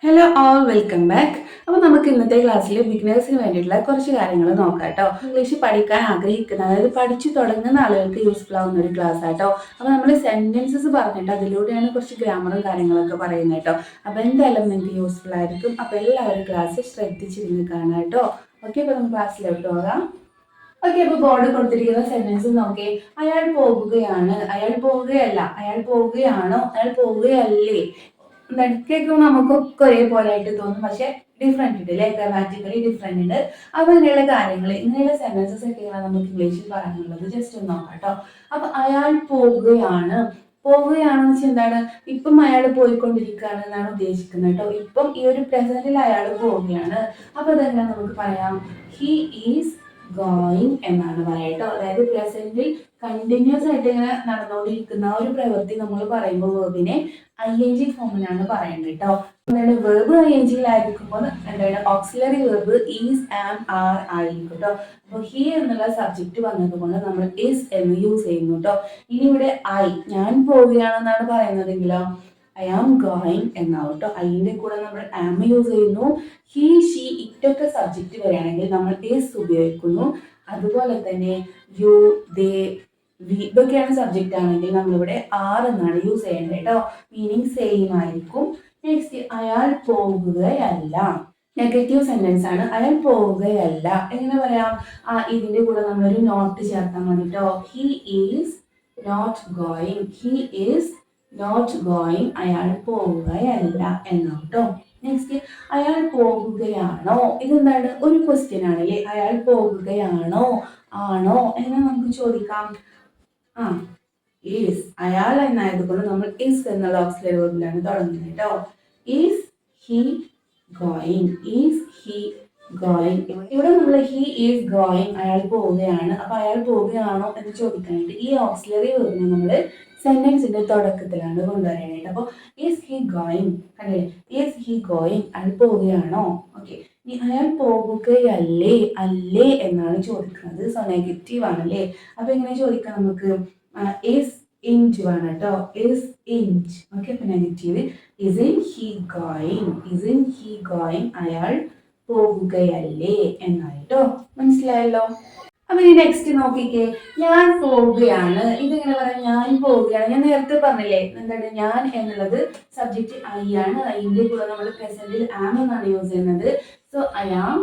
Hello all welcome back. അപ്പോൾ നമുക്ക് ഇന്നത്തെ ക്ലാസ്സിൽ ബിഗിനേഴ്സിന് വേണ്ടിയിട്ടുള്ള കുറച്ച് കാര്യങ്ങൾ നോക്കാം കേട്ടോ. ഇംഗ്ലീഷ് പഠിക്കാൻ ആഗ്രഹിക്കുന്ന, അതായത് പഠിച്ചു തുടങ്ങുന്ന ആളുകൾക്ക് യൂസ്ഫുൾ ആവുന്ന ഒരു ക്ലാസ് ആട്ടോ. അപ്പോൾ നമ്മൾ സെൻറ്റൻസസ് പറഞ്ഞിട്ട് അതിലൂടെയാണ് കുറച്ച് ഗ്രാമറും കാര്യങ്ങളൊക്കെ പറയുന്നത് കേട്ടോ. അപ്പോൾ എന്തായാലും നിങ്ങൾക്ക് യൂസ്ഫുൾ ആയിരിക്കും. അപ്പോൾ എല്ലാവരും ക്ലാസ് ശ്രദ്ധിച്ചിരുന്ന് കാണാം കേട്ടോ. ഓക്കെ, അപ്പോൾ നമുക്ക് ക്ലാസ്സിലോട്ട് പോകാം. ഓക്കെ, അപ്പോൾ ബോർഡ് കൊടുത്തിരിക്കുന്ന സെന്റൻസ് നോക്കി. അയാൾ പോകുകയാണ്, അയാൾ പോവുകയല്ല, അയാൾ പോവുകയാണോ, അയാൾ പോവുകയല്ലേ. കേൾക്കുമ്പോൾ നമുക്കൊക്കെ ഒരേപോലെ ആയിട്ട് തോന്നും, പക്ഷെ ഡിഫറെന്റ് ഉണ്ട് അല്ലെ, ഗ്രാമാറ്റിക്കലി ഡിഫറെന്റ് ഉണ്ട്. അപ്പൊ ഇങ്ങനെയുള്ള കാര്യങ്ങൾ, ഇങ്ങനെയുള്ള സെന്റൻസസ് ഒക്കെയാണ് നമുക്ക് ഇംഗ്ലീഷിൽ പറയാനുള്ളത്. ജസ്റ്റ് ഒന്ന് നോക്കാം കേട്ടോ. അപ്പൊ അയാൾ പോവുകയാണ്, പോവുകയാണെന്ന് വെച്ചാൽ എന്താണ്, ഇപ്പം അയാൾ പോയിക്കൊണ്ടിരിക്കുകയാണ് എന്നാണ് ഉദ്ദേശിക്കുന്നത് കേട്ടോ. ഇപ്പം ഈ ഒരു പ്രസന്റിൽ അയാൾ പോവുകയാണ്. അപ്പൊ അതെങ്ങനെ നമുക്ക് പറയാം, ഹി ഈസ് ഗോയിങ് എന്നാണ് പറയാം കേട്ടോ. അതായത് പ്രസന്റിൽ കണ്ടിന്യൂസ് ആയിട്ട് ഇങ്ങനെ നടന്നുകൊണ്ടിരിക്കുന്ന ഒരു പ്രവൃത്തി നമ്മൾ പറയുമ്പോൾ വേർബിനെ ING ഫോമിലാണ് പറയേണ്ടത് കേട്ടോ. എന്താണ് വേർബ് INGയിലായിരിക്കുമ്പോൾ എന്താണ് auxiliary verb is am are ആയിരിക്കും കേട്ടോ. അപ്പോൾ ഹി എന്നുള്ള സബ്ജക്റ്റ് വന്നതുകൊണ്ട് നമ്മൾ ഇസ് എന്ന് യൂസ് ചെയ്യുന്നു കേട്ടോ. ഇനി ഇവിടെ ഞാൻ പോവുകയാണെന്നാണ് പറയുന്നതെങ്കിലോ ഐ ആം ഗോയിങ് എന്നാവും കേട്ടോ. ഐന്റെ കൂടെ നമ്മൾ ആം യൂസ് ചെയ്യുന്നു. ഹി ഷീ ഇറ്റൊക്കെ സബ്ജക്റ്റ് വരികയാണെങ്കിൽ നമ്മൾ ഇസ് ഉപയോഗിക്കുന്നു. അതുപോലെ തന്നെ യു ദേ വി ഇതൊക്കെയാണ് സബ്ജക്റ്റ് ആണെങ്കിൽ നമ്മളിവിടെ ആർ എന്നാണ് യൂസ് ചെയ്യേണ്ടത് കേട്ടോ. മീനിങ് സെയിം ആയിരിക്കും. നെക്സ്റ്റ്, അയാൾ പോകുകയല്ല. നെഗറ്റീവ് സെന്റൻസ് ആണ്. അയാൾ പോവുകയല്ല എങ്ങനെ പറയാം, ഇതിന്റെ കൂടെ നമ്മളൊരു നോട്ട് ചേർത്താൽ മതി കേട്ടോ. He is not going, he is not going, അയാൾ പോവുകയല്ല എന്നാണ് കേട്ടോ. നെക്സ്റ്റ്, അയാൾ പോകുകയാണോ. ഇതെന്താണ്, ഒരു ക്വസ്റ്റ്യൻ ആണല്ലേ. അയാൾ പോകുകയാണോ, ആണോ എന്ന് നമുക്ക് ചോദിക്കാം. ഈസ് അയാൾ എന്നായതുകൊണ്ട് നമ്മൾ ഈസ് എന്നുള്ള ഓക്സിലറി വേർബിലാണ് തുടങ്ങുന്നത് കേട്ടോ. Is he going, is he going. ഇവിടെ നമ്മൾ ഹി ഈസ് ഗോയിങ്, അയാൾ പോവുകയാണ്. അപ്പൊ അയാൾ പോവുകയാണോ എന്ന് ചോദിക്കാനായിട്ട് ഈ ഓക്സിലറി വേർബിനെ നമ്മൾ സെന്റൻസിന്റെ തുടക്കത്തിലാണ് കൊണ്ടുവരാനായിട്ട്. അപ്പോൾ ഈസ് ഹി ഗോയിങ്, കണ്ടില്ലേ, ഈസ് ഹി ഗോയിങ്, അയാൾ പോവുകയാണോ. ഓക്കെ, ഇനി അയാൾ പോകുകയല്ലേ, അല്ലേ എന്നാണ് ചോദിക്കുന്നത്. സോ നെഗറ്റീവ് ആണല്ലേ. അപ്പൊ എങ്ങനെ ചോദിക്കാം നമുക്ക്, ഈസ് ഇൻറ്റ് ആണ് കേട്ടോ. ഈസ് ഇൻറ്റ്. ഓക്കെ, അപ്പൊ negative is in he going, is in he going, അയാൾ പോകുകയല്ലേ എന്നായിട്ടോ. മനസ്സിലായല്ലോ. അപ്പൊ ഈ നെക്സ്റ്റ് നോക്കിക്കേ, ഞാൻ പോവുകയാണ്. ഇതെങ്ങനെ പറയാം, ഞാൻ പോവുകയാണ്. ഞാൻ നേരത്തെ പറഞ്ഞില്ലേ എന്താണ്, ഞാൻ എന്നുള്ളത് സബ്ജക്റ്റ് ഐ ആണ്. ഐന്റെ കൂടെ നമ്മൾ പ്രസന്റിൽ ആം എന്നാണ് യൂസ് ചെയ്യുന്നത്. So I am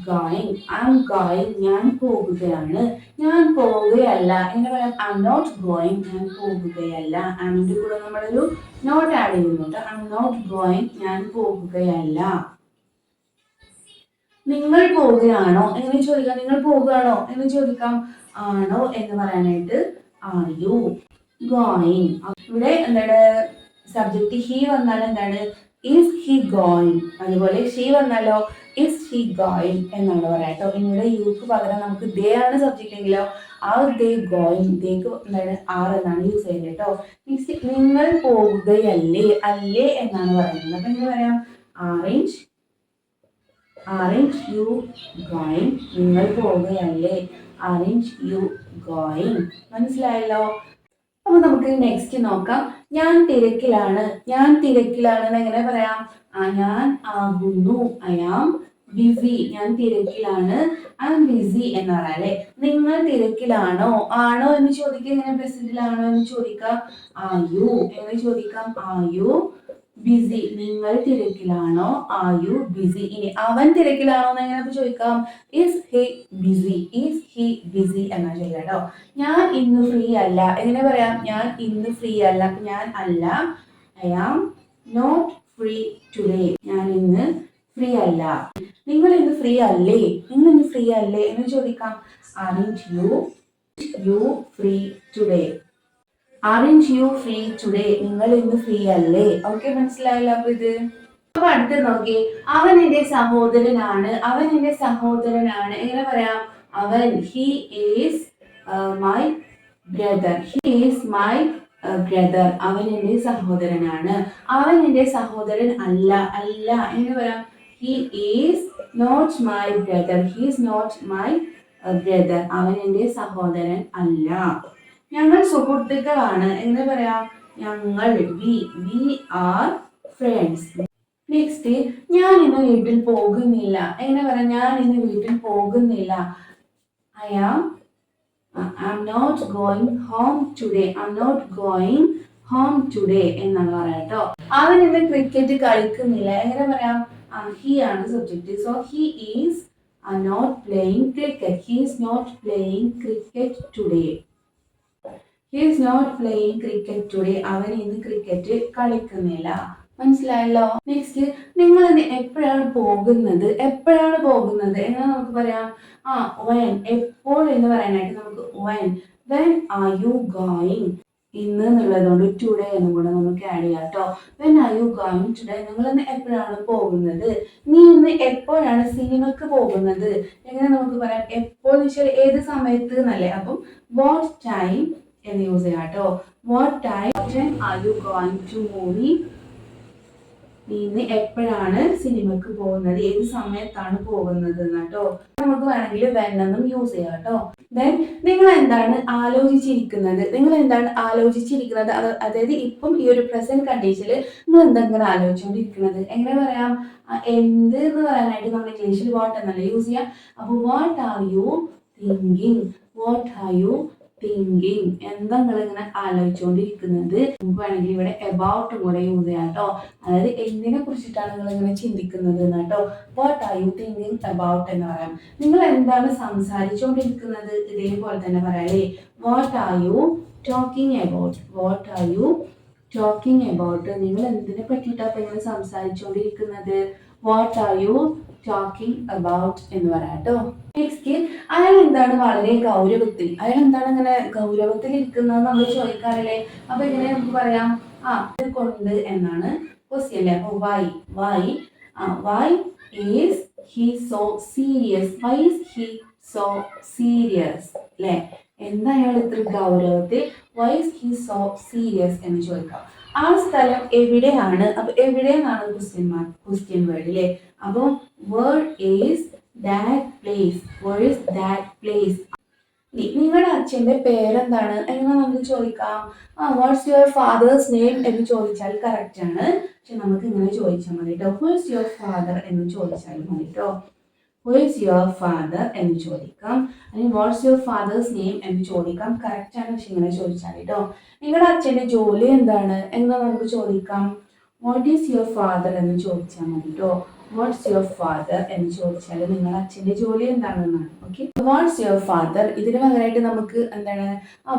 going, I am going, ഞാൻ പോകുകയാണ്. ഞാൻ പോവുകയല്ല എങ്ങനെ പറയാം, ഐ ആം നോട്ട് ഗോയിങ്, ഞാൻ പോകുകയല്ല. ആമിന്റെ കൂടെ നമ്മളൊരു നോട്ട് ആഡ് ചെയ്യുന്നുണ്ട്. ഐ ആം നോട്ട് ഗോയിങ്, ഞാൻ പോകുകയല്ല. നിങ്ങൾ പോവുകയാണോ എങ്ങനെ ചോദിക്കാം, നിങ്ങൾ പോവുകയാണോ എന്ന് ചോദിക്കാം. ആണോ എന്ന് പറയാനായിട്ട് ആർ യു ഗോയിങ്. ഇവിടെ എന്താണ്, സബ്ജക്റ്റ് ഹി വന്നാൽ എന്താണ്, ഈസ് ഹി ഗോയിങ്. അതുപോലെ ഷീ വന്നാലോ ഈസ് ഷീ ഗോയിങ് എന്നാണ് പറയാട്ടോ. ഇവിടെ യുക്ക് പകരം നമുക്ക് ദേ ആണ് സബ്ജക്റ്റ് എങ്കിലോ ആർ ദേ ഗോയിങ്, ദേക്ക് എന്താണ് ആർ എന്നാണ് യൂസ് ചെയ്യുന്നത് കേട്ടോ. നെക്സ്റ്റ്, നിങ്ങൾ പോവുകയല്ലേ, അല്ലേ എന്നാണ് പറയുന്നത്. അപ്പൊ എങ്ങനെ പറയാം, Aren't you going? നിങ്ങൾ പോവുകയല്ലേ, aren't you going? മനസ്സിലായല്ലോ. അപ്പൊ നമുക്ക് നെക്സ്റ്റ് നോക്കാം. ഞാൻ തിരക്കിലാണ്, ഞാൻ തിരക്കിലാണ് എന്ന് എങ്ങനെ പറയാം, ഞാൻ ആകുന്നു, ഐ ആം ബിസി. ഞാൻ തിരക്കിലാണ്, ഐ ആം ബിസി എന്ന് പറയാം അല്ലെ. നിങ്ങൾ തിരക്കിലാണോ, ആണോ എന്ന് ചോദിക്കുക. എങ്ങനെ പ്രസന്റിലാണോ എന്ന് ചോദിക്കാം, ആർ യു എന്ന് ചോദിക്കാം. ആർ യു ബിസി, നിങ്ങൾ തിരക്കിലാണോ, ആർ യു ബിസി. ഇനി അവൻ തിരക്കിലാണോ എന്ന് എങ്ങനെ ചോദിക്കാം, is he busy, is he busy എന്നാ ചോദിക്കാം കേട്ടോ. ഞാൻ ഇന്ന് ഫ്രീ അല്ല എങ്ങനെ പറയാം, ഞാൻ ഇന്ന് ഫ്രീ അല്ല. ഞാൻ അല്ല, I am not free today, ഞാൻ ഇന്ന് ഫ്രീ അല്ല. നിങ്ങൾ ഇന്ന് ഫ്രീ അല്ലേ, നിങ്ങൾ ഇന്ന് ഫ്രീ അല്ലേ എന്ന് ചോദിക്കാം. aren't you free today? Aren't you free today? നിങ്ങൾ ഇന്ന് ഫ്രീ അല്ലേ. ഓക്കെ, മനസ്സിലായല്ലോ. അപ്പൊ അടുത്ത് നോക്കി, അവൻ എന്റെ സഹോദരനാണ്, അവൻ എന്റെ സഹോദരനാണ് എങ്ങനെ പറയാം, അവൻ he is my brother, he is my brother, അവൻ എന്റെ സഹോദരനാണ്. അവൻ എന്റെ സഹോദരൻ അല്ല, അല്ല എങ്ങനെ പറയാം, he is not my brother, he is not my brother, അവൻ എന്റെ സഹോദരൻ അല്ല. ഞങ്ങൾ സുഹൃത്തുക്കളാണ് എങ്ങനെ പറയാം, ഞങ്ങൾ we are friends. Next, next, ഞാൻ ഇന്ന് വീട്ടിൽ പോകുന്നില്ല. എങ്ങനെ പറയാം? ഞാൻ ഇന്ന് വീട്ടിൽ പോകുന്നില്ല. I am I'm not going home today. I'm not going home today എന്നാണ് പറയാം കേട്ടോ. അവൻ ഇന്ന് ക്രിക്കറ്റ് കളിക്കുന്നില്ല. എങ്ങനെ പറയാം? ഹി ആണ് subject. So he is not playing cricket. He is not playing cricket today. He is not playing cricket today. അവൻ ഇന്ന് ക്രിക്കറ്റ് കളിക്കുന്നില്ല. മനസ്സിലായല്ലോ? നെക്സ്റ്റ്, നിങ്ങൾ ഇന്ന് എപ്പോഴാണ് പോകുന്നത്? എപ്പോഴാണ് പോകുന്നത് എങ്ങനെ നമുക്ക് പറയാം? when, എപ്പോൾ എന്ന് പറയാനായിട്ട് നമുക്ക് when are you going? ഇന്ന് എന്നുള്ളതുകൊണ്ട് ടുഡേ എന്നും കൂടെ നമുക്ക് ആഡ് ചെയ്യാം കേട്ടോ. when are you going today? നിങ്ങൾ ഇന്ന് എപ്പോഴാണ് പോകുന്നത്? നീ ഇന്ന് എപ്പോഴാണ് സിനിമക്ക് പോകുന്നത്? എങ്ങനെ നമുക്ക് പറയാം? എപ്പോൾ എന്ന് വെച്ചാൽ ഏത് സമയത്ത് എന്നല്ലേ. അപ്പം what time എന്ന് യൂസ് ചെയ്യാം കേട്ടോ. what time are you going to movie? നീ ഇന്ന് എപ്പോഴാണ് സിനിമക്ക് പോകുന്നത്? ഏത് സമയത്താണ് പോകുന്നത് കേട്ടോ. നമുക്ക് വേണമെങ്കിൽ when എന്നും യൂസ് ചെയ്യാം കേട്ടോ. ദെൻ, നിങ്ങൾ എന്താണ് ആലോചിച്ചിരിക്കുന്നത്? നിങ്ങൾ എന്താണ് ആലോചിച്ചിരിക്കുന്നത്? അതായത് ഇപ്പം ഈ ഒരു പ്രസന്റ് കണ്ടീഷനിൽ നിങ്ങൾ എന്തെങ്കിലും ആലോചിച്ചുകൊണ്ടിരിക്കുന്നത്? എങ്ങനെ പറയാം? എന്ത് എന്ന് പറയാനായിട്ട് നമ്മൾ ഇംഗ്ലീഷിൽ വാട്ട് എന്നല്ല യൂസ് ചെയ്യാം. അപ്പോൾ what are you thinking? What are you thinking? എന്താ നിങ്ങൾ ഇങ്ങനെ ആലോചിച്ചുകൊണ്ടിരിക്കുന്നത്? നമുക്ക് വേണമെങ്കിൽ ഇവിടെ എബൌട്ടും കൂടെ യൂസ് ചെയ്യാം കേട്ടോ. അതായത് എന്തിനെ കുറിച്ചിട്ടാണ് നിങ്ങൾ ഇങ്ങനെ ചിന്തിക്കുന്നത് കേട്ടോ. What are you thinking about എന്ന് പറയാം. നിങ്ങൾ എന്താണ് സംസാരിച്ചുകൊണ്ടിരിക്കുന്നത്? ഇതേപോലെ തന്നെ പറയാല്ലേ. What are you talking about? What are you talking about? നിങ്ങൾ എന്തിനെ പറ്റിയിട്ടാണ് ഇപ്പൊ ഇങ്ങനെ സംസാരിച്ചുകൊണ്ടിരിക്കുന്നത്? What are you talking about എന്ന് പറയാം കേട്ടോ. നെക്സ്റ്റ്, അയാൾ എന്താണ് വളരെ ഗൗരവത്തിൽ? അയാൾ എന്താണ് ഇങ്ങനെ ഗൗരവത്തിൽ ഇരിക്കുന്നത് നമ്മൾ ചോദിക്കാറില്ലേ. അപ്പൊ ഇങ്ങനെ നമുക്ക് പറയാം ഇത് കൊണ്ട് എന്നാണ് ക്വസ്റ്റ്യൻ അല്ലേ. അപ്പൊ why is he so serious? Why is he so serious? അല്ലേ? എന്താ അയാൾ ഇത്ര ഗൗരവത്തിൽ? why is he so serious എന്ന് ചോദിക്കാം. ആ സ്ഥലം എവിടെയാണ്? അപ്പൊ എവിടെയെന്നാണ് ക്വസ്റ്റ്യൻ വേർഡ് അല്ലേ. അപ്പൊ where is that place? Where is that place? നിങ്ങളുടെ അച്ഛന്റെ പേരെന്താണ്? എങ്ങനെ നമുക്ക് ചോദിക്കാം? വാട്ട്സ് യുവർ ഫാദേഴ്സ് നെയിം എന്ന് ചോദിച്ചാൽ കറക്റ്റ് ആണ്. പക്ഷെ നമുക്ക് ഇങ്ങനെ ചോദിച്ചാൽ മതി കേട്ടോ. ഹു ഈസ് യുവർ ഫാദർ എന്ന് ചോദിച്ചാൽ മതി കേട്ടോ. ഹു ഈസ് യുവർ ഫാദർ എന്ന് ചോദിക്കാം. അല്ലെങ്കിൽ വാട്ട്സ് യുവർ ഫാദേഴ്സ് നെയിം എന്ന് ചോദിക്കാം. കറക്റ്റ് ആണ്. പക്ഷെ ഇങ്ങനെ ചോദിച്ചാൽ കേട്ടോ. നിങ്ങളുടെ അച്ഛന്റെ ജോലി എന്താണ് എന്ന് നമുക്ക് ചോദിക്കാം. വാട്ട് ഈസ് യുവർ ഫാദർ എന്ന് ചോദിച്ചാൽ മതി കേട്ടോ. വാട്ട്സ് യുവർ ഫാദർ എന്ന് ചോദിച്ചാൽ നിങ്ങളുടെ അച്ഛൻ്റെ ജോലി എന്താണെന്നാണ്. ഓക്കെ, വാട്ട്സ് യുവർ ഫാദർ ഇതിന് പകരമായിട്ട് നമുക്ക് എന്താണ്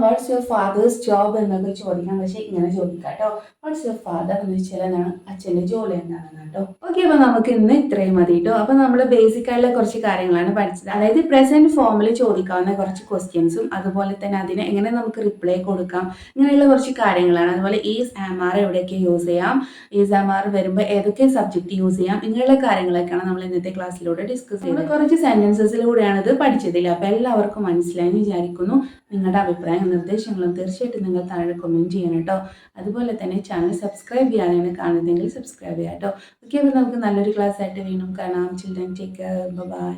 വാട്ട്സ് യുവർ ഫാദേഴ്സ് ജോബ് എന്നൊക്കെ ചോദിക്കാം. പക്ഷേ ഇങ്ങനെ ചോദിക്കാം കേട്ടോ. വാട്ട്സ് യുവർ ഫാദർ എന്ന് വെച്ചാൽ എന്താണ്? അച്ഛൻ്റെ ജോലി എന്താണെന്ന് കേട്ടോ. ഓക്കെ, അപ്പോൾ നമുക്ക് ഇന്ന് ഇത്രയും മതി കേട്ടോ. അപ്പോൾ നമ്മൾ ബേസിക് ആയിട്ടുള്ള കുറച്ച് കാര്യങ്ങളാണ് പഠിച്ചത്. അതായത് പ്രസന്റ് ഫോമിൽ ചോദിക്കാവുന്ന കുറച്ച് ക്വസ്റ്റ്യൻസും അതുപോലെ തന്നെ അതിന് എങ്ങനെ നമുക്ക് റിപ്ലൈ കൊടുക്കാം ഇങ്ങനെയുള്ള കുറച്ച് കാര്യങ്ങളാണ്. അതുപോലെ ഈസ് ആം ആർ എവിടെയൊക്കെ യൂസ് ചെയ്യാം, ഈസ് ആം ആർ വരുമ്പോൾ ഏതൊക്കെ സബ്ജക്റ്റ് യൂസ് ചെയ്യാം, ഇങ്ങനെയുള്ള കാര്യങ്ങളൊക്കെയാണ് നമ്മൾ ഇന്നത്തെ ക്ലാസ്സിലൂടെ ഡിസ്കസ് ചെയ്യുന്നത്. കുറച്ച് സെന്റൻസസിലൂടെയാണ് ഇത് പഠിച്ചതില്ല. അപ്പോൾ എല്ലാവർക്കും മനസ്സിലായി വിചാരിക്കുന്നു. നിങ്ങളുടെ അഭിപ്രായം നിർദ്ദേശങ്ങളും തീർച്ചയായിട്ടും നിങ്ങൾ താഴെ കമന്റ് ചെയ്യണം കേട്ടോ. അതുപോലെ തന്നെ ചാനൽ സബ്സ്ക്രൈബ് ചെയ്യാനാണ് കാണുന്നതെങ്കിൽ സബ്സ്ക്രൈബ് ചെയ്യാം കേട്ടോ. ഓക്കെ, അപ്പോൾ നമുക്ക് നല്ലൊരു ക്ലാസ് ആയിട്ട് വീണ്ടും കാണാം. Children take care. ബൈ.